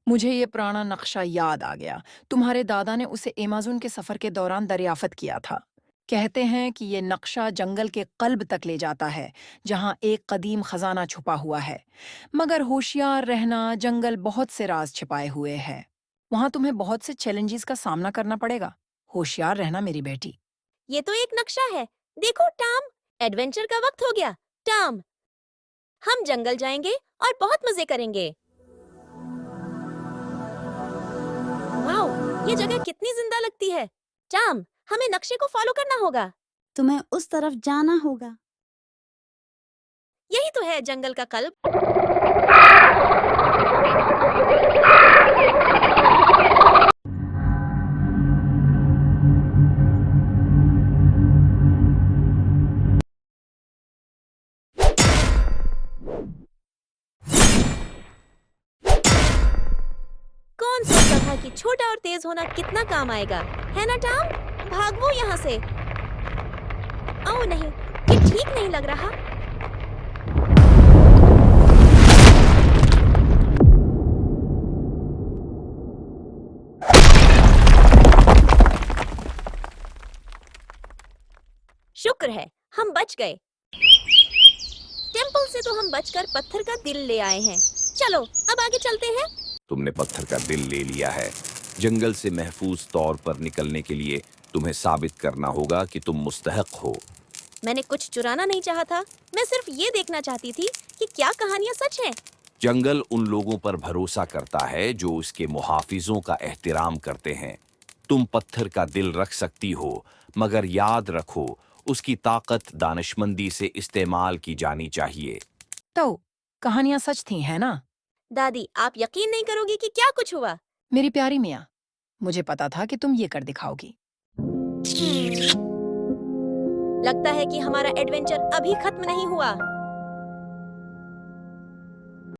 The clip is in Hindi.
मुझे ये पुराना नक्शा याद आ गया। तुम्हारे दादा ने उसे अमेज़न के सफ़र के दौरान दरियाफ़त किया था। कहते हैं कि ये नक्शा जंगल के क़ल्ब तक ले जाता है, जहाँ एक क़दीम ख़ज़ाना छुपा हुआ है। मगर होशियार रहना, जंगल बहुत से राज़ छिपाए हुए है। वहाँ तुम्हें बहुत से चैलेंजेस का सामना करना पड़ेगा। होशियार रहना मेरी बेटी। ये तो एक नक्शा है। देखो टॉम, एडवेंचर का वक्त हो गया। टॉम, हम जंगल जाएंगे और बहुत मजे करेंगे। वाओ, ये जगह कितनी जिंदा लगती है। टॉम, हमें नक्शे को फॉलो करना होगा। तुम्हें उस तरफ जाना होगा। यही तो है जंगल का कल्ब। कौन सोचता था कि छोटा और तेज होना कितना काम आएगा, है ना टॉम? भागो यहाँ से। ओह नहीं, ये ठीक नहीं लग रहा। शुक्र है हम बच गए। टेंपल से तो हम बचकर पत्थर का दिल ले आए हैं। चलो अब आगे चलते हैं। तुमने पत्थर का दिल ले लिया है। जंगल से महफूज तौर पर निकलने के लिए तुम्हें साबित करना होगा कि तुम मुस्तहक हो। मैंने कुछ चुराना नहीं चाहा था। मैं सिर्फ ये देखना चाहती थी कि क्या कहानियां सच हैं। जंगल उन लोगों पर भरोसा करता है जो इसके मुहाफिजों का एहतराम करते हैं। तुम पत्थर का दिल रख सकती हो, मगर याद रखो, उसकी ताकत दानिशमंदी से इस्तेमाल की जानी चाहिए। तो कहानियाँ सच थी, है ना? दादी, आप यकीन नहीं करोगी कि क्या कुछ हुआ। मेरी प्यारी मियाँ, मुझे पता था कि तुम ये कर दिखाओगी। लगता है कि हमारा एडवेंचर अभी खत्म नहीं हुआ।